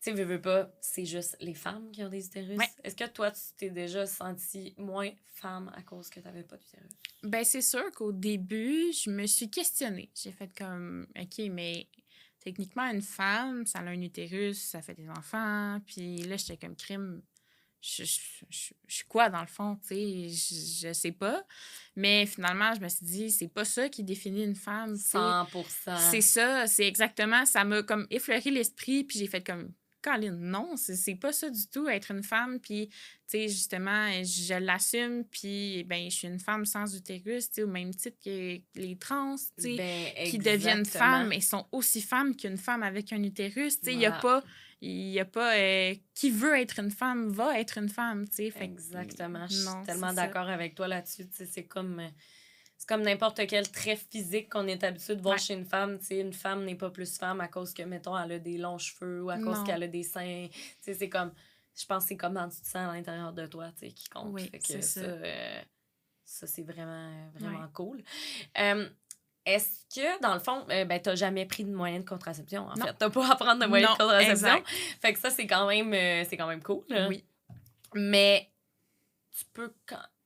Tu sais, veux pas, c'est juste les femmes qui ont des utérus. Ouais. Est-ce que toi, tu t'es déjà sentie moins femme à cause que t'avais pas d'utérus? Ben, c'est sûr qu'au début, je me suis questionnée. J'ai fait comme, OK, mais techniquement, une femme, ça a un utérus, ça fait des enfants. Puis là, j'étais comme crime. Je suis quoi, dans le fond, tu sais? Je sais pas. Mais finalement, je me suis dit, c'est pas ça qui définit une femme, tu sais. 100%. C'est ça, c'est exactement. Ça m'a comme effleuré l'esprit, puis j'ai fait comme, Caroline, non, c'est pas ça du tout, être une femme. Puis, tu sais, justement, je l'assume, puis, ben, je suis une femme sans utérus, tu sais, au même titre que les trans, tu sais, qui deviennent femmes, et sont aussi femmes qu'une femme avec un utérus. Tu sais, il y a pas qui veut être une femme va être une femme, tu sais. Exactement. Je suis tellement d'accord avec toi là-dessus. Tu sais, c'est comme n'importe quel trait physique qu'on est habitué de voir chez une femme. Tu sais, une femme n'est pas plus femme à cause que, mettons, elle a des longs cheveux ou à cause qu'elle a des seins. Tu sais, c'est comme... Je pense que c'est comme quand tu te sens à l'intérieur de toi, tu sais, qui compte. Oui, fait que c'est ça. Ça, c'est vraiment, vraiment cool. Est-ce que, dans le fond, t'as jamais pris de moyen de contraception, en fait? T'as pas à prendre de moyen de contraception. Exact. Fait que ça, c'est quand même cool. Là. Oui. Mais tu peux...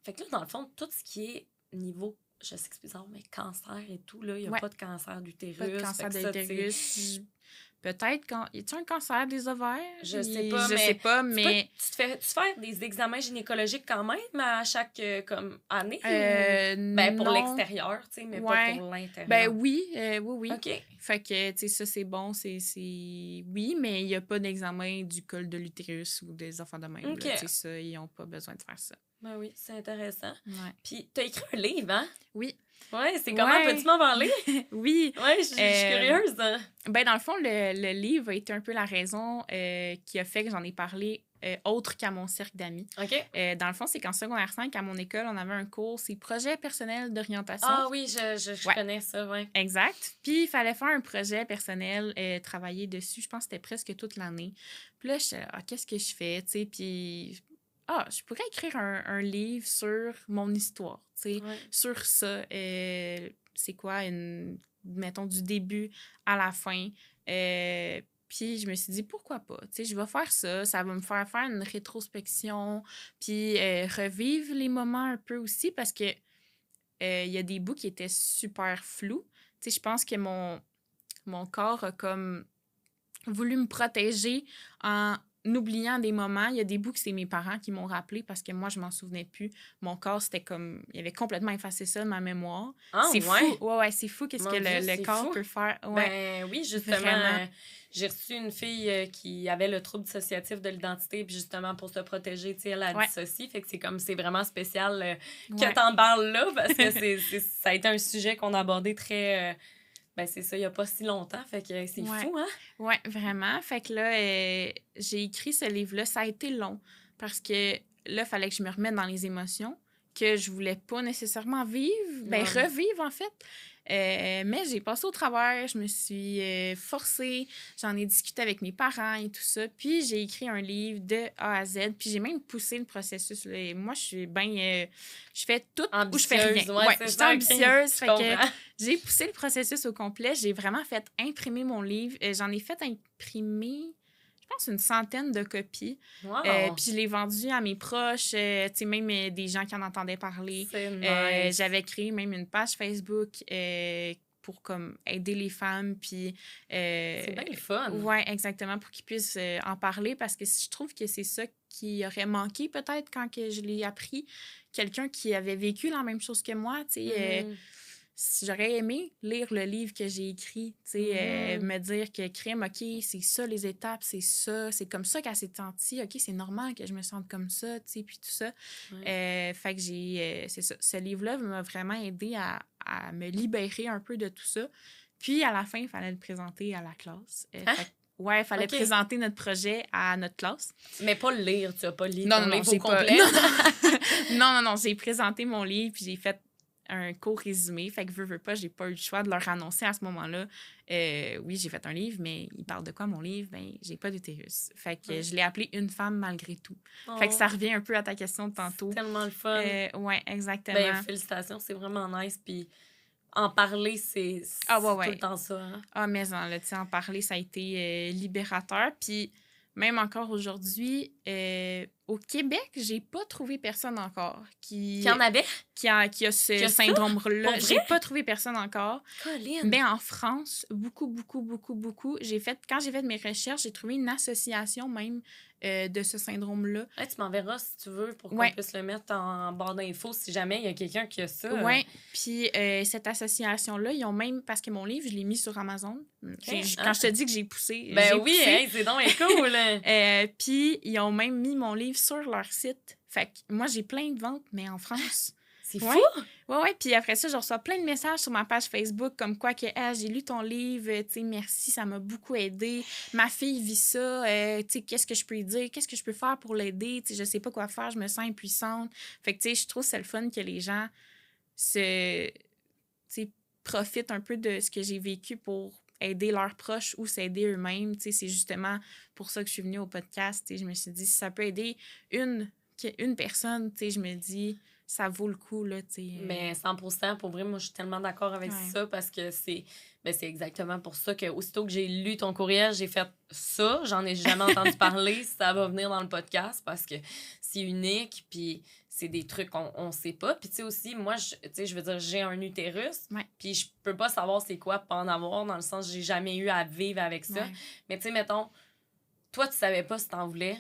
Fait que là, dans le fond, tout ce qui est niveau... Je sais que c'est bizarre, mais cancer et tout, là, il n'y a pas de cancer d'utérus. Pas de cancer d'utérus. Peut-être quand. Y a-t-il un cancer des ovaires? Je sais pas, mais. Tu fais des examens gynécologiques quand même à chaque année? Pour l'extérieur, tu sais, mais pas pour l'intérieur. Ben oui, oui. OK. Fait que, tu sais, ça, c'est bon. Oui, mais il n'y a pas d'examen du col de l'utérus ou des enfants de même. Tu sais, ça, ils n'ont pas besoin de faire ça. Ben oui, c'est intéressant. Ouais. Puis, t'as écrit un livre, hein? Oui. Ouais, c'est comment? Peux-tu m'en parler? Oui. Ouais, je suis curieuse. Ben, dans le fond, le livre a été un peu la raison qui a fait que j'en ai parlé autre qu'à mon cercle d'amis. OK. Dans le fond, c'est qu'en secondaire 5, à mon école, on avait un cours, c'est projet personnel d'orientation. Ah oui, je connais ça, oui. Exact. Puis, il fallait faire un projet personnel, travailler dessus. Je pense que c'était presque toute l'année. Puis là, je qu'est-ce que je fais? Tu sais, puis... je pourrais écrire un livre sur mon histoire, tu sais, sur ça. C'est quoi, mettons, du début à la fin. Puis je me suis dit, pourquoi pas? Tu sais, je vais faire ça. Ça va me faire une rétrospection, puis revivre les moments un peu aussi, parce que il y a des bouts qui étaient super flous. Tu sais, je pense que mon corps a comme voulu me protéger en oubliant des moments. Il y a des bouts que c'est mes parents qui m'ont rappelé parce que moi, je m'en souvenais plus. mon corps, c'était comme... Il avait complètement effacé ça de ma mémoire. C'est fou. Ouais, c'est fou qu'est-ce que le corps peut faire. Ouais. Ben oui, justement, j'ai reçu une fille qui avait le trouble dissociatif de l'identité, puis justement, pour se protéger, tu sais, elle a dissocié. Fait que c'est vraiment spécial que t'en parles là, parce que ça a été un sujet qu'on a abordé très... c'est ça, il n'y a pas si longtemps. Fait que c'est fou, hein? Oui, vraiment. Fait que là, j'ai écrit ce livre-là. Ça a été long parce que là, il fallait que je me remette dans les émotions que je voulais pas nécessairement vivre. Revivre, en fait. Mais j'ai passé au travers, je me suis forcée, j'en ai discuté avec mes parents et tout ça. Puis j'ai écrit un livre de A à Z. Puis j'ai même poussé le processus. Là. Et moi, je suis bien... je fais tout ou je fais rien. Ouais, je suis ambitieuse. Okay. Fait que j'ai poussé le processus au complet. J'ai vraiment fait imprimer mon livre. J'en ai fait imprimer... Je pense une centaine de copies. Wow. Puis je l'ai vendu à mes proches, tu sais, même des gens qui en entendaient parler. C'est nice. J'avais créé même une page Facebook pour comme aider les femmes. Puis, c'est bien le fun. Oui, exactement, pour qu'ils puissent en parler parce que je trouve que c'est ça qui aurait manqué peut-être quand que je l'ai appris. Quelqu'un qui avait vécu la même chose que moi, tu sais. J'aurais aimé lire le livre que j'ai écrit, tu sais, me dire que crime, OK, c'est ça les étapes, c'est ça, c'est comme ça qu'elle s'est sentie, OK, c'est normal que je me sente comme ça, tu sais, puis tout ça. Fait que c'est ça, ce livre-là m'a vraiment aidé à me libérer un peu de tout ça. Puis, à la fin, il fallait le présenter à la classe. Il fallait présenter notre projet à notre classe. Mais pas le lire, tu n'as pas lu ton livre au complet. Non, j'ai présenté mon livre, puis j'ai fait un court résumé. Fait que veux pas, j'ai pas eu le choix de leur annoncer à ce moment-là. Oui, j'ai fait un livre, mais il parle de quoi, mon livre? Ben, j'ai pas d'utérus. Fait que je l'ai appelé Une femme malgré tout. Fait que ça revient un peu à ta question de tantôt. C'est tellement le fun. Oui, exactement. Ben, félicitations, c'est vraiment nice. Puis en parler, c'est tout le temps ça. Hein? Mais en parler, ça a été libérateur. Puis même encore aujourd'hui, au Québec, j'ai pas trouvé personne encore qui en avait? Qui a ce syndrome-là. J'ai pas trouvé personne encore. Colin. Mais en France, beaucoup. Quand j'ai fait mes recherches, j'ai trouvé une association même de ce syndrome-là. Tu m'enverras si tu veux pour qu'on puisse le mettre en barre d'infos si jamais il y a quelqu'un qui a ça. Oui, puis cette association-là, ils ont même... Parce que mon livre, je l'ai mis sur Amazon. Quand je te dis que j'ai poussé, ben oui, poussé. C'est donc cool! Puis ils ont même mis mon livre sur leur site. Fait que moi, j'ai plein de ventes, mais en France... C'est fou! Oui. Puis après ça, je reçois plein de messages sur ma page Facebook comme quoi que j'ai lu ton livre, tu sais, merci, ça m'a beaucoup aidé. Ma fille vit ça, tu sais, qu'est-ce que je peux lui dire? Qu'est-ce que je peux faire pour l'aider? Tu sais, je sais pas quoi faire, je me sens impuissante. Fait que, tu sais, je trouve que c'est le fun que les gens profitent un peu de ce que j'ai vécu pour aider leurs proches ou s'aider eux-mêmes. Tu sais, c'est justement pour ça que je suis venue au podcast. Tu sais, je me suis dit, si ça peut aider une personne, tu sais, je me dis... ça vaut le coup, là, tu sais. Mais 100%, pour vrai, moi, je suis tellement d'accord avec ça parce que c'est exactement pour ça que aussitôt que j'ai lu ton courriel, j'ai fait ça. J'en ai jamais entendu parler. Ça va venir dans le podcast parce que c'est unique, puis c'est des trucs qu'on sait pas. Puis, tu sais, aussi, moi, je veux dire, j'ai un utérus, puis je peux pas savoir c'est quoi pas en avoir, dans le sens que j'ai jamais eu à vivre avec ça. Mais, tu sais, mettons, toi, tu savais pas si t'en voulais.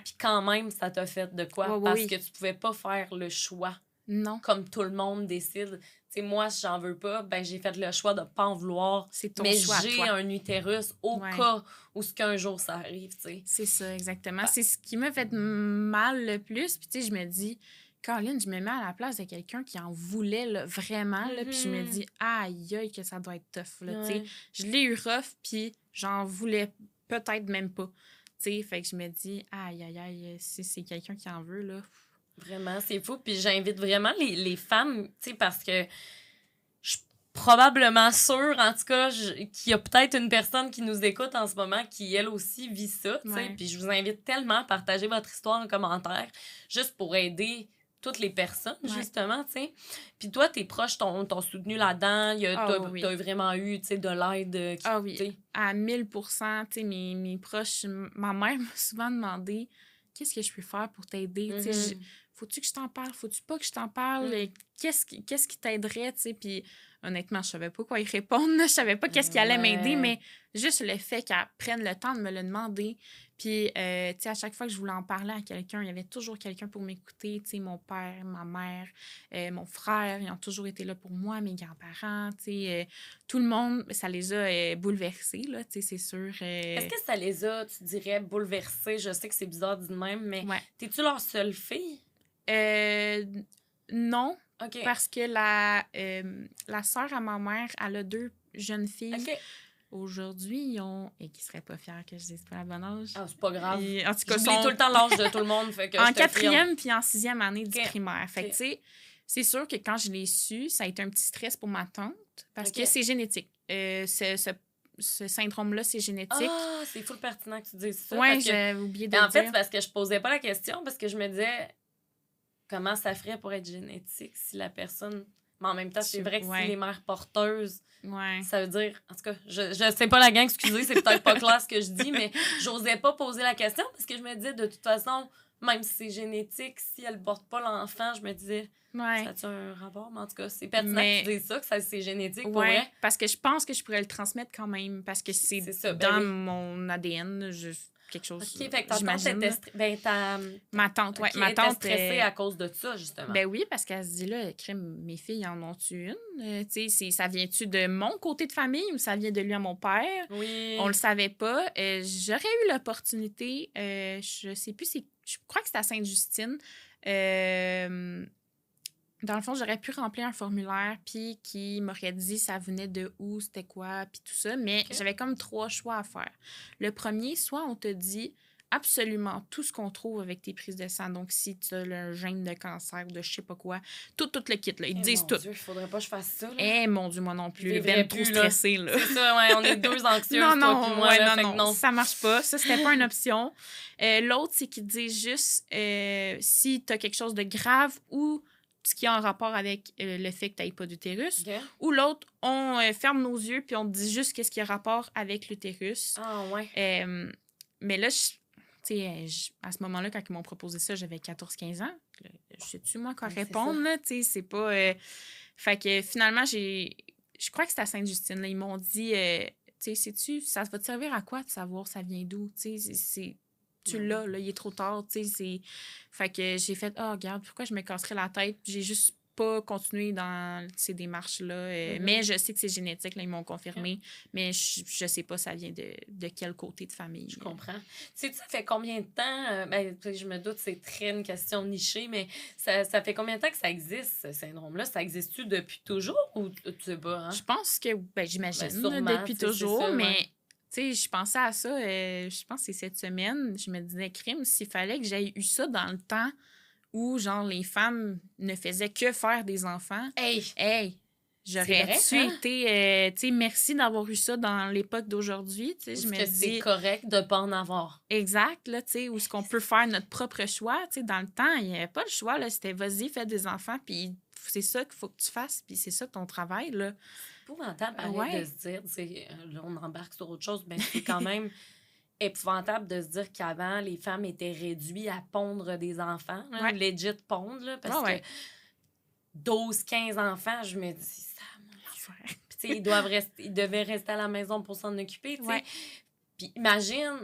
Puis quand même, ça t'a fait de quoi? Parce que tu pouvais pas faire le choix. Non. Comme tout le monde décide. Tu sais, moi, si j'en veux pas, ben j'ai fait le choix de pas en vouloir. C'est ton mais choix, j'ai un utérus au cas où qu'un jour ça arrive, tu sais. C'est ça, exactement. C'est ce qui m'a fait mal le plus. Puis tu sais, je me dis, Caroline, je me mets à la place de quelqu'un qui en voulait là, vraiment. Là, puis je me dis, aïe, que ça doit être tough. Là, tu sais. Je l'ai eu rough, puis j'en voulais peut-être même pas. T'sais, fait que je me dis, aïe, si c'est quelqu'un qui en veut, là. Vraiment, c'est fou. Puis j'invite vraiment les femmes, tu sais, parce que je suis probablement sûre, en tout cas, qu'il y a peut-être une personne qui nous écoute en ce moment qui, elle aussi, vit ça, tu sais. Puis je vous invite tellement à partager votre histoire en commentaire, juste pour aider toutes les personnes, justement, tu sais. Puis toi, tes proches t'ont soutenu là-dedans. T'as vraiment eu, tu sais, de l'aide. Oui, à 1000%. Tu sais, mes proches... Ma mère m'a souvent demandé, qu'est-ce que je peux faire pour t'aider? Tu sais, faut-tu que je t'en parle? Faut-tu pas que je t'en parle? Qu'est-ce qui t'aiderait? Tu sais, puis honnêtement, je savais pas quoi y répondre. Je savais pas qu'est-ce qui allait m'aider, mais juste le fait qu'elle prenne le temps de me le demander. Puis, tu sais, à chaque fois que je voulais en parler à quelqu'un, il y avait toujours quelqu'un pour m'écouter. Tu sais, mon père, ma mère, mon frère, ils ont toujours été là pour moi, mes grands-parents. Tu sais, tout le monde, ça les a bouleversés, là, tu sais, c'est sûr. Est-ce que ça les a, tu dirais, bouleversés? Je sais que c'est bizarre dit de même, mais t'es-tu leur seule fille? Non. Okay. Parce que la sœur à ma mère, elle a 2 jeunes filles. Okay. Aujourd'hui, ils ont... Et qui seraient pas fiers que je dise pas la bonne âge. Ah, c'est pas grave. Et, en tout cas, j'oublie tout le temps l'âge de tout le monde. Fait que en 4e puis en 6e année du primaire. Fait que, tu sais, C'est sûr que quand je l'ai su, ça a été un petit stress pour ma tante parce que c'est génétique. Ce syndrome-là, c'est génétique. Ah, c'est full pertinent que tu dises ça. Oui, parce que... j'ai oublié de Mais le en fait, dire. c'est parce que je posais pas la question, parce que je me disais comment ça ferait pour être génétique si la personne... Mais en même temps, c'est vrai que si les mères porteuses, ça veut dire... En tout cas, je sais pas la gang, excusez, c'est peut-être pas clair ce que je dis, mais j'osais pas poser la question parce que je me disais, de toute façon, même si c'est génétique, si elle porte pas l'enfant, je me disais... Ça a-tu un rapport? Mais en tout cas, c'est pertinent que tu dises ça, que c'est génétique pour vrai. Parce que je pense que je pourrais le transmettre quand même, parce que c'est ça, dans mon ADN, quelque chose, OK, fait que j'imagine. Ma tante, oui. Ma tante était stressée à cause de ça, justement. Ben oui, parce qu'elle se dit, là, crème, mes filles en ont-tu une? Tu sais, ça vient-tu de mon côté de famille ou ça vient de lui à mon père? Oui. On le savait pas. J'aurais eu l'opportunité, je sais plus, je crois que c'était à Sainte-Justine. Dans le fond, j'aurais pu remplir un formulaire, puis qui m'aurait dit ça venait de où, c'était quoi, puis tout ça. Mais j'avais comme 3 choix à faire. Le premier, soit on te dit absolument tout ce qu'on trouve avec tes prises de sang. Donc, si tu as un gène de cancer, de je sais pas quoi, tout le kit, là. Ils te disent tout. Dieu, il faudrait pas que je fasse ça, là. Eh, mon Dieu, moi non plus. Le ben trop stressé, là. C'est ça, ouais, on est 2 anxieuses, toi puis moi, là, non, ça marche pas. Ça, c'était pas une option. L'autre, c'est qu'ils te disent juste si tu as quelque chose de grave ou ce qui a un rapport avec le fait que tu n'aies pas d'utérus. Okay. Ou l'autre, on ferme nos yeux puis on te dit juste qu'est-ce qui a rapport avec l'utérus. Ah, ouais. Mais là, à ce moment-là, quand ils m'ont proposé ça, j'avais 14-15 ans. Je sais-tu, moi, quoi répondre, là? C'est pas... Fait que finalement, je crois que c'était à Sainte-Justine. Là, ils m'ont dit, sais-tu, ça va te servir à quoi de savoir ça vient d'où? Tu l'as, là, il est trop tard, Fait que j'ai fait, regarde, pourquoi je me casserais la tête? J'ai juste pas continué dans ces démarches-là. Mais je sais que c'est génétique, là, ils m'ont confirmé. Mais je sais pas ça vient de quel côté de famille. Je comprends. Tu sais, ça fait combien de temps? Je me doute, c'est très une question nichée, mais ça fait combien de temps que ça existe, ce syndrome-là? Ça existe-tu depuis toujours ou tu sais pas? Hein? Je pense que, j'imagine, sûrement, depuis toujours, ça, mais... Tu sais, je pensais à ça, je pense que c'est cette semaine, je me disais, crime, s'il fallait que j'aie eu ça dans le temps où, genre, les femmes ne faisaient que faire des enfants. Hey! J'aurais-tu été... tu sais, merci d'avoir eu ça dans l'époque d'aujourd'hui. Tu sais, je me dis... c'est correct de pas en avoir. Exact, là, tu sais, où est-ce qu'on peut faire notre propre choix. Tu sais, dans le temps, il n'y avait pas le choix, là. C'était, vas-y, fais des enfants, puis c'est ça qu'il faut que tu fasses, puis c'est ça ton travail, là. C'est épouvantable, de se dire, là, on embarque sur autre chose, mais c'est quand même épouvantable de se dire qu'avant, les femmes étaient réduites à pondre des enfants, là, legit pondre, là, parce que 12-15 enfants, je me dis, ça, puis tu sais, ils devaient rester à la maison pour s'en occuper, tu sais. Puis imagine,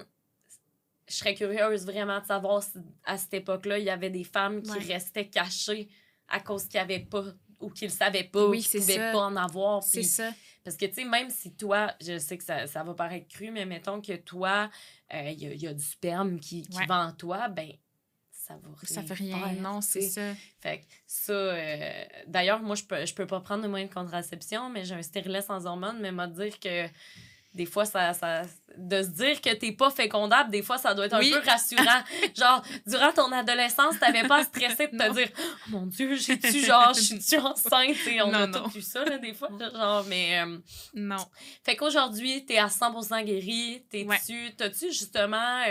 je serais curieuse vraiment de savoir si, à cette époque-là, il y avait des femmes qui restaient cachées à cause qu'ils n'avaient pas ou qu'ils ne savaient pas ou qu'ils ne pouvaient pas en avoir. C'est ça. Parce que, tu sais, même si toi, je sais que ça va paraître cru, mais mettons que toi, il y a du sperme qui va en toi, ben ça va rien. Ça fait rien, non, c'est ça. Fait que ça, d'ailleurs, moi, je peux pas prendre de moyens de contraception, mais j'ai un stérilet sans hormones, mais m'a dire que des fois, ça de se dire que t'es pas fécondable, des fois, ça doit être un peu rassurant. Genre, durant ton adolescence, t'avais pas à stresser de te dire « Oh mon Dieu, je suis-tu enceinte? » On a tout eu ça, là, des fois. Genre, mais... non. Fait qu'aujourd'hui, t'es à 100% guérie. T'as-tu justement...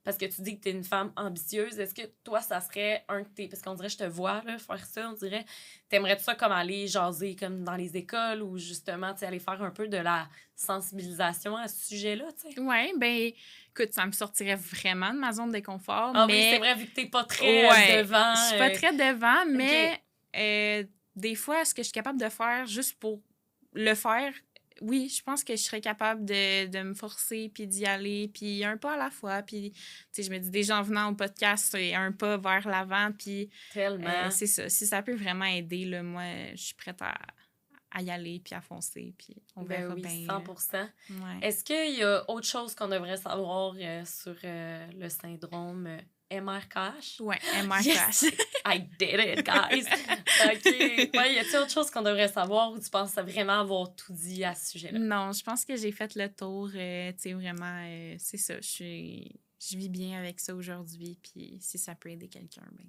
parce que tu dis que t'es une femme ambitieuse. Est-ce que toi, ça serait un de tes... Parce qu'on dirait, je te vois là, faire ça, on dirait... T'aimerais-tu ça comme aller jaser comme dans les écoles ou justement, tu sais, aller faire un peu de la sensibilisation à ce sujet-là, tu sais? Oui, ben écoute, ça me sortirait vraiment de ma zone de confort. Ah mais... oui, c'est vrai, vu que t'es pas très devant. Je suis pas très devant, mais des fois, ce que je suis capable de faire juste pour le faire, oui, je pense que je serais capable de me forcer puis d'y aller, puis un pas à la fois. Puis, tu sais, je me dis déjà en venant au podcast, c'est un pas vers l'avant, puis... Tellement. c'est ça. Si ça peut vraiment aider, là, moi, je suis prête à y aller puis à foncer, puis on verra bien. 100%. Est-ce qu'il y a autre chose qu'on devrait savoir sur le syndrome MRKH? Oui, MRKH. Yes! I did it, guys! OK. Ouais, y a-t-il autre chose qu'on devrait savoir ou tu penses vraiment avoir tout dit à ce sujet-là? Non, je pense que j'ai fait le tour. Tu sais, vraiment, c'est ça. Je vis bien avec ça aujourd'hui, puis si ça peut aider quelqu'un, bien,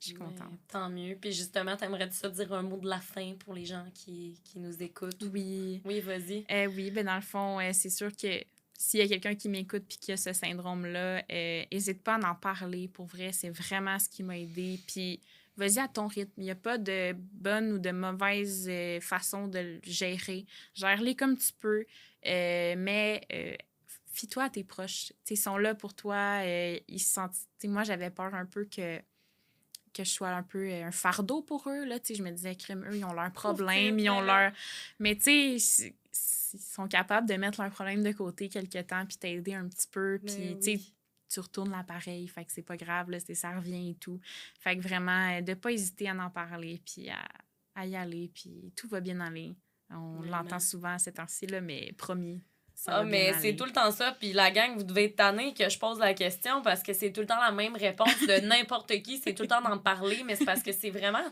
Je suis contente. Tant mieux. Puis justement, t'aimerais-tu ça dire un mot de la fin pour les gens qui nous écoutent? Oui. Oui, vas-y. Oui, ben dans le fond, c'est sûr que s'il y a quelqu'un qui m'écoute puis qui a ce syndrome-là, n'hésite pas à en parler. Pour vrai, c'est vraiment ce qui m'a aidée. Puis vas-y à ton rythme. Il n'y a pas de bonne ou de mauvaise façon de le gérer. Gère-les comme tu peux, mais fie-toi à tes proches. Ils sont là pour toi. Ils se sentent... Moi, j'avais peur un peu que je sois un peu un fardeau pour eux. Là, je me disais, crème, eux, ils ont leurs problèmes, ils ont leur... Mais tu sais, ils sont capables de mettre leurs problèmes de côté quelque temps puis t'aider un petit peu. Puis, tu retournes l'appareil, fait que c'est pas grave, là, ça revient et tout. Fait que vraiment, de pas hésiter à en parler puis à y aller, puis tout va bien aller. On l'entend souvent ces temps-ci, là, mais promis. Mais c'est tout le temps ça. Puis la gang, vous devez être tannés que je pose la question parce que c'est tout le temps la même réponse de n'importe qui. C'est tout le temps d'en parler, mais c'est parce que c'est vraiment...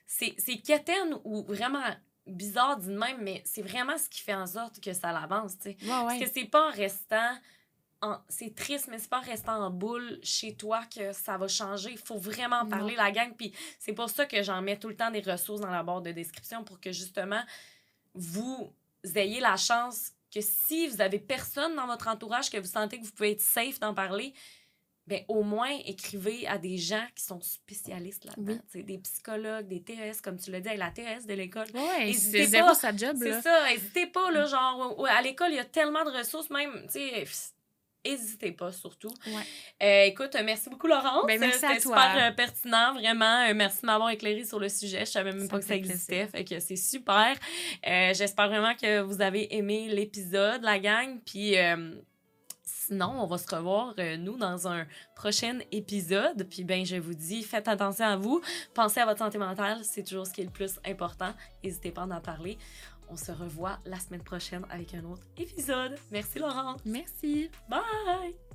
C'est quétaine ou vraiment bizarre dit de même, mais c'est vraiment ce qui fait en sorte que ça l'avance, tu sais. Parce que c'est pas en restant... C'est triste, mais c'est pas en restant en boule chez toi que ça va changer. Il faut vraiment en parler, la gang. Puis c'est pour ça que j'en mets tout le temps des ressources dans la barre de description pour que, justement, vous ayez la chance que si vous avez personne dans votre entourage que vous sentez que vous pouvez être safe d'en parler, ben au moins écrivez à des gens qui sont spécialistes là-dedans. Oui. Des psychologues, des TES, comme tu l'as dit, avec la TES de l'école. Oui, c'est zéro sa job. C'est ça, n'hésitez pas, là, genre, à l'école, il y a tellement de ressources, même, tu sais, n'hésitez pas, surtout. Ouais. Écoute, merci beaucoup, Laurence. Ben, merci à toi. C'était super pertinent, vraiment. Merci de m'avoir éclairé sur le sujet. Je savais même pas que ça existait, fait que c'est super. J'espère vraiment que vous avez aimé l'épisode, la gang, puis... Sinon, on va se revoir, nous, dans un prochain épisode. Puis, ben, je vous dis, faites attention à vous. Pensez à votre santé mentale. C'est toujours ce qui est le plus important. N'hésitez pas à en parler. On se revoit la semaine prochaine avec un autre épisode. Merci, Laurence. Merci. Bye!